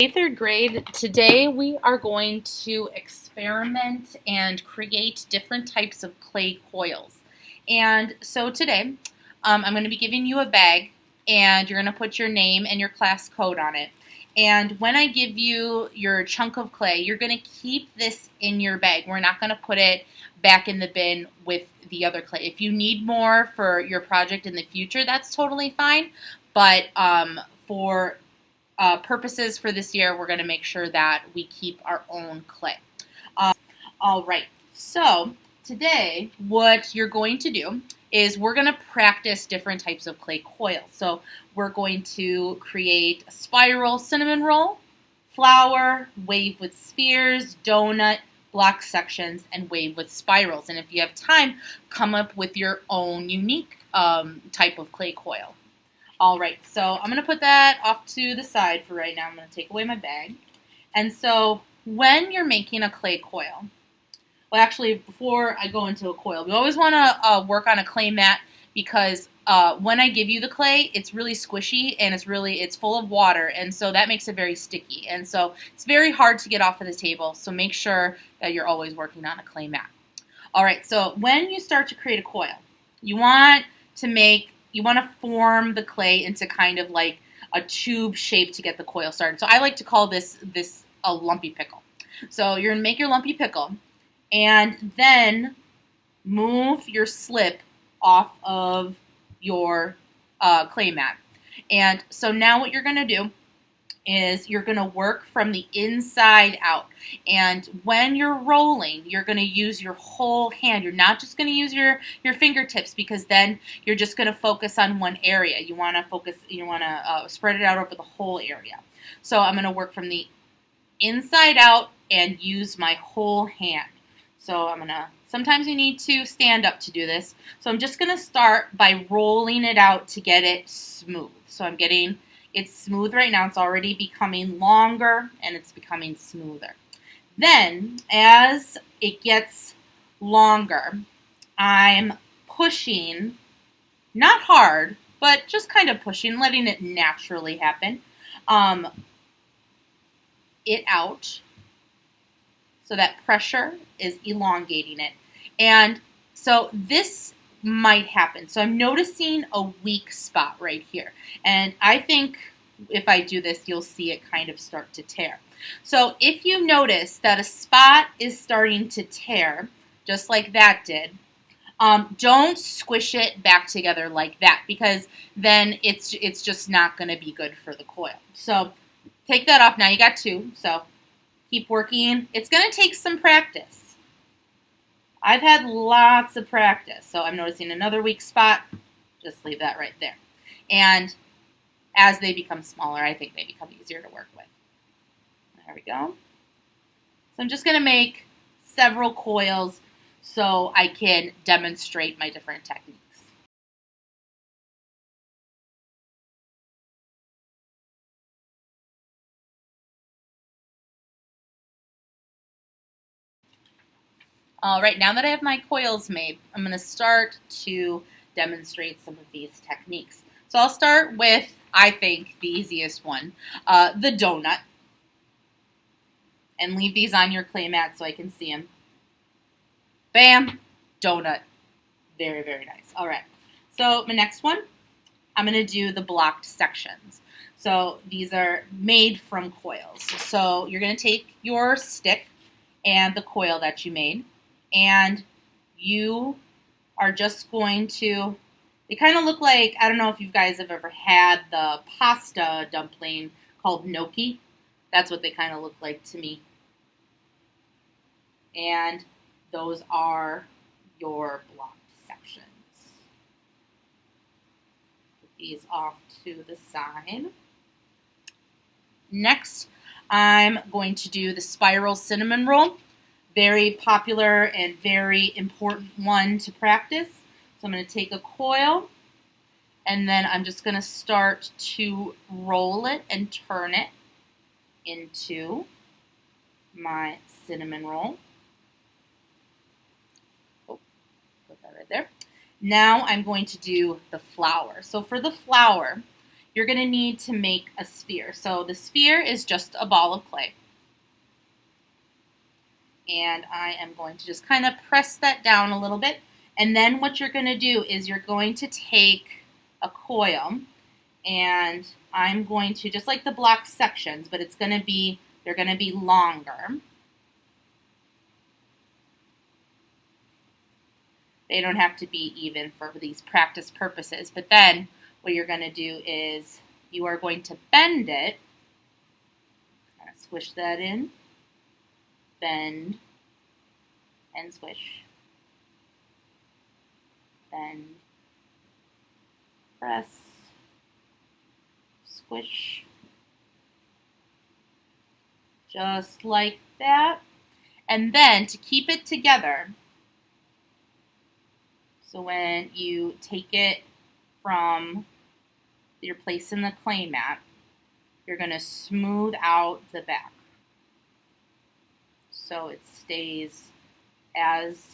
Hey, third grade. Today we are going to experiment and create different types of clay coils. And so today I'm going to be giving you a bag and you're going to put your name and your class code on it. And when I give you your chunk of clay, you're going to keep this in your bag. We're not going to put it back in the bin with the other clay. If you need more for your project in the future, that's totally fine. But for purposes for this year, we're going to make sure that we keep our own clay. All right, so today what you're going to do is we're going to practice different types of clay coils. So we're going to create a spiral cinnamon roll, flower, wave with spheres, donut, block sections, and wave with spirals. And if you have time, come up with your own unique type of clay coil. All right, so I'm going to put that off to the side for right now. I'm going to take away my bag. And so when you're making a clay coil, well, actually, before I go into a coil, we always want to work on a clay mat because when I give you the clay, it's really squishy and it's full of water, and so that makes it very sticky. And so it's very hard to get off of the table, so make sure that you're always working on a clay mat. All right, so when you start to create a coil, you want to form the clay into kind of like a tube shape to get the coil started. So I like to call this a lumpy pickle. So you're going to make your lumpy pickle and then move your slip off of your clay mat. And so now what you're going to do is you're going to work from the inside out. And when you're rolling, you're going to use your whole hand. You're not just going to use your fingertips because then you're just going to focus on one area. You want to spread it out over the whole area. So I'm going to work from the inside out and use my whole hand. So sometimes you need to stand up to do this. So I'm just going to start by rolling it out to get it smooth. So it's smooth right now. It's already becoming longer and it's becoming smoother. Then, as it gets longer, I'm pushing, not hard, but just kind of pushing, letting it naturally happen, it out. So that pressure is elongating it. And so this might happen. So I'm noticing a weak spot right here. And I think if I do this, you'll see it kind of start to tear. So if you notice that a spot is starting to tear, just like that did, don't squish it back together like that because then it's just not going to be good for the coil. So take that off. Now you got two. So keep working. It's going to take some practice. I've had lots of practice, so I'm noticing another weak spot. Just leave that right there. And as they become smaller, I think they become easier to work with. There we go. So I'm just going to make several coils so I can demonstrate my different techniques. All right, now that I have my coils made, I'm going to start to demonstrate some of these techniques. So I'll start with, I think, the easiest one, the donut. And leave these on your clay mat so I can see them. Bam, donut. Very, very nice. All right, so my next one, I'm going to do the blocked sections. So these are made from coils. So you're going to take your stick and the coil that you made, and you are just going to, they kind of look like, I don't know if you guys have ever had the pasta dumpling called gnocchi. That's what they kind of look like to me. And those are your blocked sections. Put these off to the side. Next, I'm going to do the spiral cinnamon roll. Very popular and very important one to practice. So I'm going to take a coil and then I'm just going to start to roll it and turn it into my cinnamon roll. Oh, put that right there. Now I'm going to do the flower. So for the flower, you're going to need to make a sphere. So the sphere is just a ball of clay. And I am going to just kind of press that down a little bit. And then what you're going to do is you're going to take a coil, and I'm going to, just like the block sections, but they're going to be longer. They don't have to be even for these practice purposes. But then what you're going to do is you are going to bend it. Kind of squish that in. Bend and squish. Bend. Press. Squish. Just like that. And then to keep it together, so when you take it from your place in the clay mat, you're going to smooth out the back so it stays as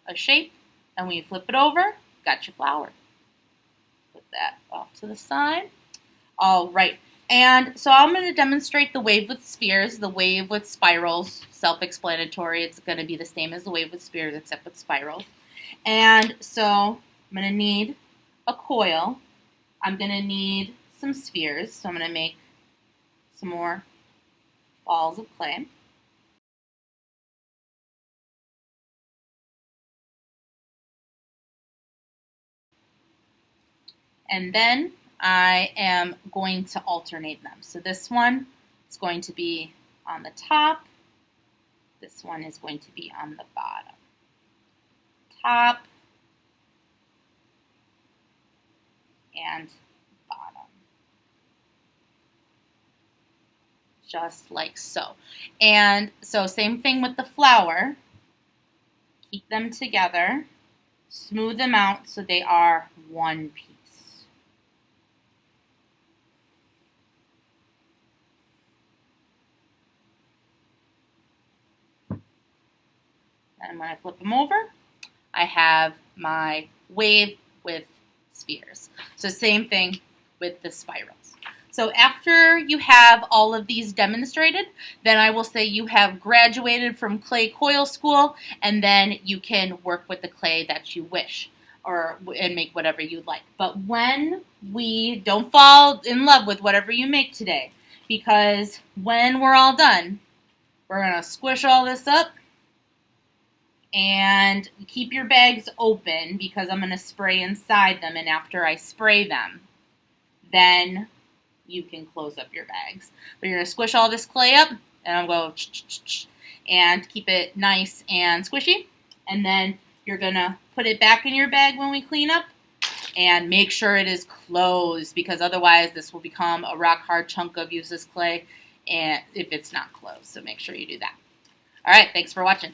a shape. And when you flip it over, got your flower. Put that off to the side. All right. And so I'm going to demonstrate the wave with spheres, the wave with spirals, self-explanatory. It's going to be the same as the wave with spheres except with spirals. And so I'm going to need a coil. I'm going to need some spheres. So I'm going to make some more balls of clay. And then I am going to alternate them. So this one is going to be on the top. This one is going to be on the bottom. Top and bottom. Just like so. And so same thing with the flower. Keep them together. Smooth them out so they are one piece. And when I flip them over, I have my wave with spheres. So same thing with the spirals. So after you have all of these demonstrated, then I will say you have graduated from clay coil school, and then you can work with the clay that you wish and make whatever you'd like. But when we don't fall in love with whatever you make today, because when we're all done, we're going to squish all this up. And keep your bags open because I'm going to spray inside them. And after I spray them, then you can close up your bags. But you're going to squish all this clay up, and I'm going to and keep it nice and squishy. And then you're going to put it back in your bag when we clean up. And make sure it is closed, because otherwise this will become a rock hard chunk of useless clay and if it's not closed. So make sure you do that. All right, thanks for watching.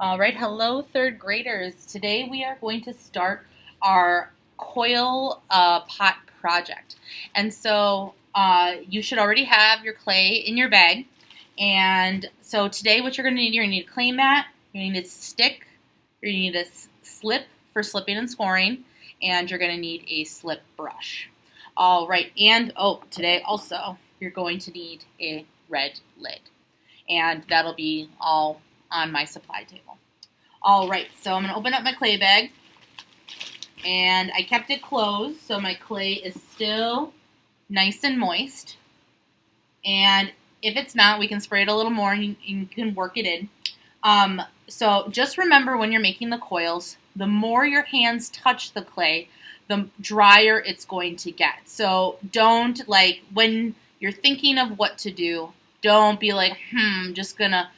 All right, hello third graders. Today we are going to start our coil pot project. And so you should already have your clay in your bag. And so today what you're going to need, you're going to need a clay mat, you're going to need a stick, you're going to need a slip for slipping and scoring, and you're going to need a slip brush. All right, and today also you're going to need a red lid. And that'll be all on my supply table. All right, so I'm going to open up my clay bag, and I kept it closed, so my clay is still nice and moist. And if it's not, we can spray it a little more, and you can work it in. So just remember when you're making the coils, the more your hands touch the clay, the drier it's going to get. So don't, when you're thinking of what to do, don't be like, I'm just gonna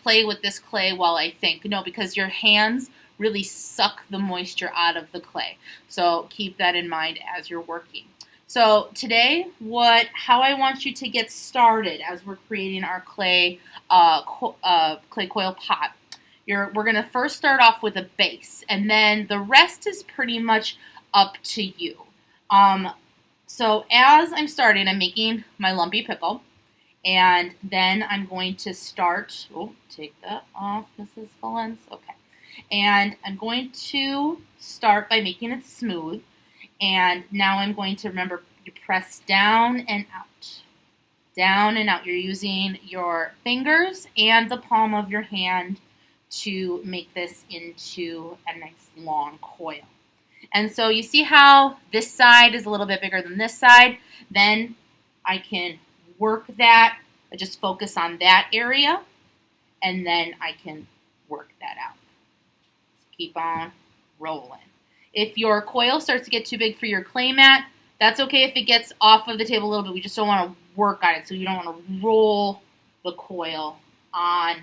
play with this clay while I think. No, because your hands really suck the moisture out of the clay. So keep that in mind as you're working. So today, how I want you to get started as we're creating our clay coil pot. We're going to first start off with a base, and then the rest is pretty much up to you. So as I'm starting, I'm making my lumpy pickle. And then I'm going to start, take that off, Mrs. Valens, okay. And I'm going to start by making it smooth. And now I'm going to, remember, you press down and out. Down and out. You're using your fingers and the palm of your hand to make this into a nice long coil. And so you see how this side is a little bit bigger than this side? Then I can work that, I just focus on that area, and then I can work that out. Keep on rolling. If your coil starts to get too big for your clay mat, that's okay if it gets off of the table a little bit. We just don't want to work on it, so you don't want to roll the coil on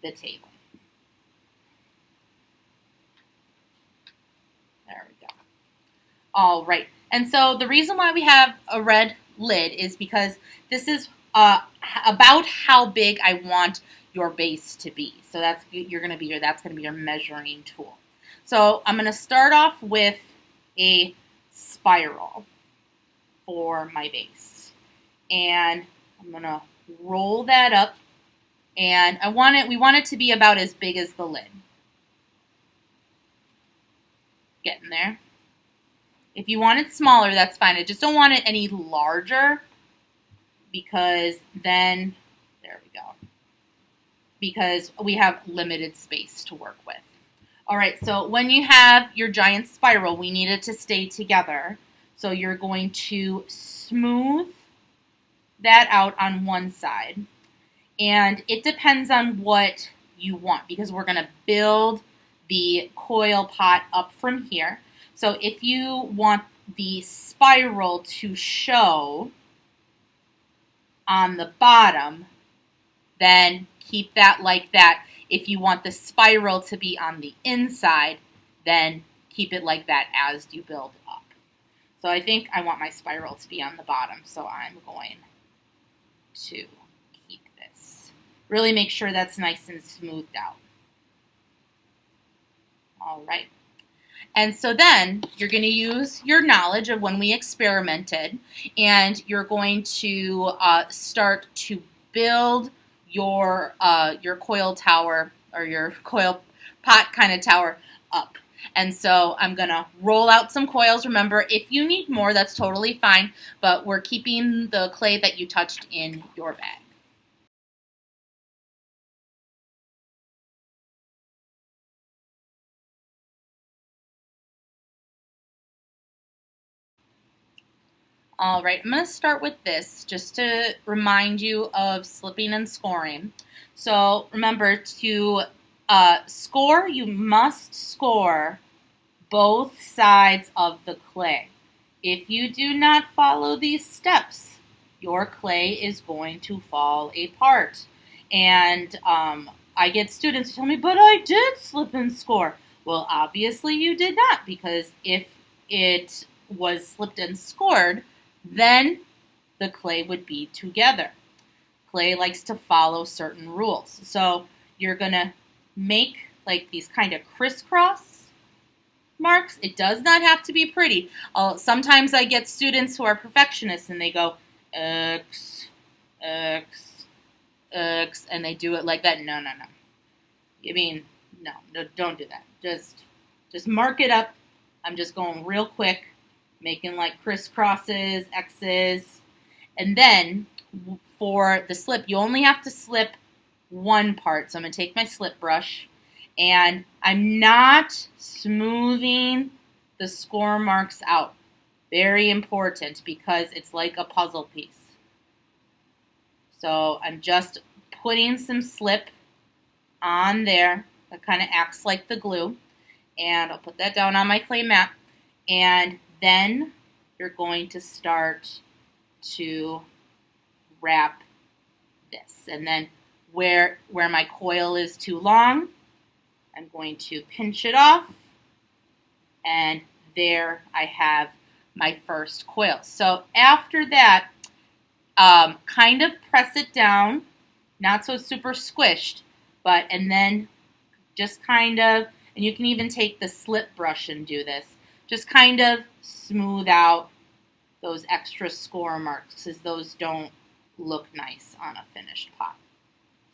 the table. There we go. All right. And so the reason why we have a red lid is because this is about how big I want your base to be. So that's going to be your measuring tool. So I'm going to start off with a spiral for my base. And I'm going to roll that up, and we want it to be about as big as the lid. Getting there. If you want it smaller, that's fine. I just don't want it any larger, because then, there we go, because we have limited space to work with. All right, so when you have your giant spiral, we need it to stay together. So you're going to smooth that out on one side. And it depends on what you want, because we're going to build the coil pot up from here. So if you want the spiral to show on the bottom, then keep that like that. If you want the spiral to be on the inside, then keep it like that as you build up. So I think I want my spiral to be on the bottom, so I'm going to keep this. Really make sure that's nice and smoothed out. All right. And so then you're going to use your knowledge of when we experimented, and you're going to start to build your coil tower, or your coil pot kind of tower, up. And so I'm going to roll out some coils. Remember, if you need more, that's totally fine, but we're keeping the clay that you touched in your bag. All right, I'm going to start with this just to remind you of slipping and scoring. So remember, to score, you must score both sides of the clay. If you do not follow these steps, your clay is going to fall apart. And I get students who tell me, but I did slip and score. Well, obviously you did not, because if it was slipped and scored, then the clay would be together. Clay likes to follow certain rules. So you're going to make like these kind of crisscross marks. It does not have to be pretty. Sometimes I get students who are perfectionists and they go X, X, X, and they do it like that. No. I mean, no, don't do that. Just mark it up. I'm just going real quick, making like crisscrosses, X's. And then for the slip, you only have to slip one part. So I'm going to take my slip brush, and I'm not smoothing the score marks out. Very important, because it's like a puzzle piece. So I'm just putting some slip on there that kind of acts like the glue. And I'll put that down on my clay mat. And then you're going to start to wrap this. And then where my coil is too long, I'm going to pinch it off. And there I have my first coil. So after that, kind of press it down, not so super squished, and then just kind of, and you can even take the slip brush and do this, just kind of smooth out those extra score marks, because those don't look nice on a finished pot.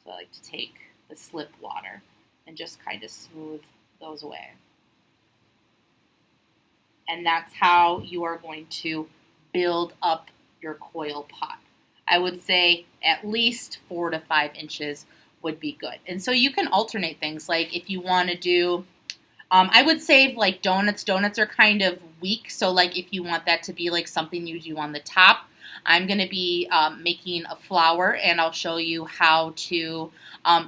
So I like to take the slip water and just kind of smooth those away. And that's how you are going to build up your coil pot. I would say at least 4 to 5 inches would be good. And so you can alternate things. Like if you want to do, I would say like donuts. Donuts are kind of weak. So like if you want that to be like something you do on the top, I'm going to be making a flower, and I'll show you how to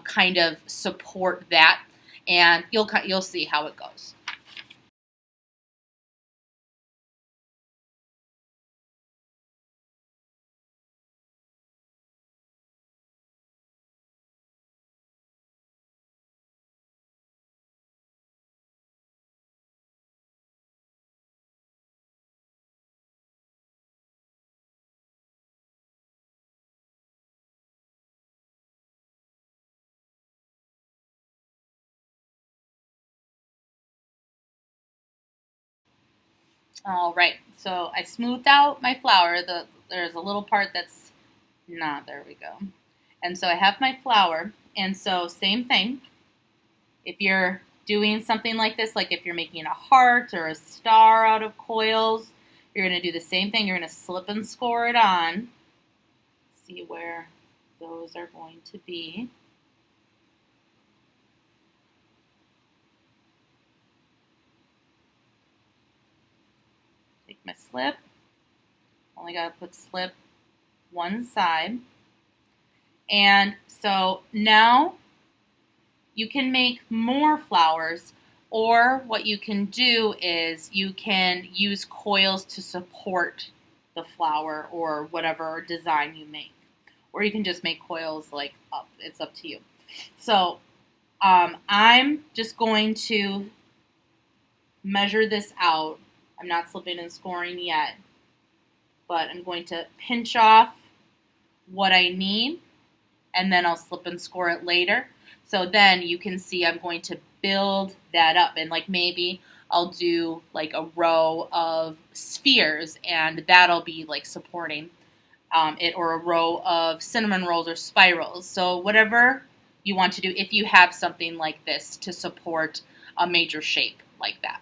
kind of support that, and you'll see how it goes. All right, so I smoothed out my flour. There's a little part that's not, there we go. And so I have my flour, and so same thing. If you're doing something like this, like if you're making a heart or a star out of coils, you're going to do the same thing. You're going to slip and score it on. See where those are going to be. Take my slip. Only got to put slip one side. And so now you can make more flowers, or what you can do is you can use coils to support the flower or whatever design you make. Or you can just make coils like up. It's up to you. So I'm just going to measure this out. I'm not slipping and scoring yet, but I'm going to pinch off what I need, and then I'll slip and score it later. So then you can see I'm going to build that up, and like maybe I'll do like a row of spheres, and that'll be like supporting it, or a row of cinnamon rolls or spirals. So whatever you want to do, if you have something like this to support a major shape like that.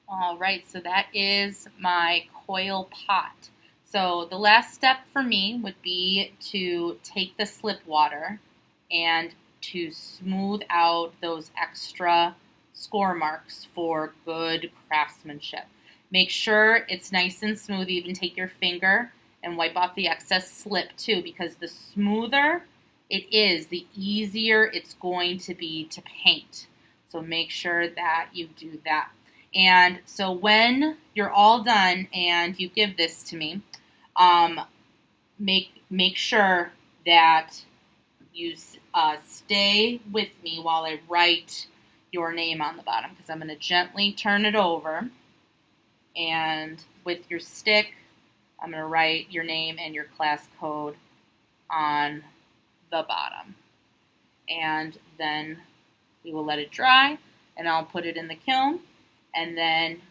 All right, so that is my coil pot. So the last step for me would be to take the slip water and to smooth out those extra score marks for good craftsmanship. Make sure it's nice and smooth. Even take your finger and wipe off the excess slip too, because the smoother it is, the easier it's going to be to paint. So make sure that you do that. And so when you're all done and you give this to me, make sure that you stay with me while I write your name on the bottom, because I'm going to gently turn it over, and with your stick, I'm going to write your name and your class code on the bottom. And then we will let it dry, and I'll put it in the kiln, and then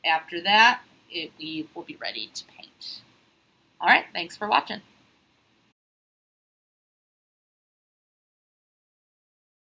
after that, we will be ready to paint. All right, thanks for watching.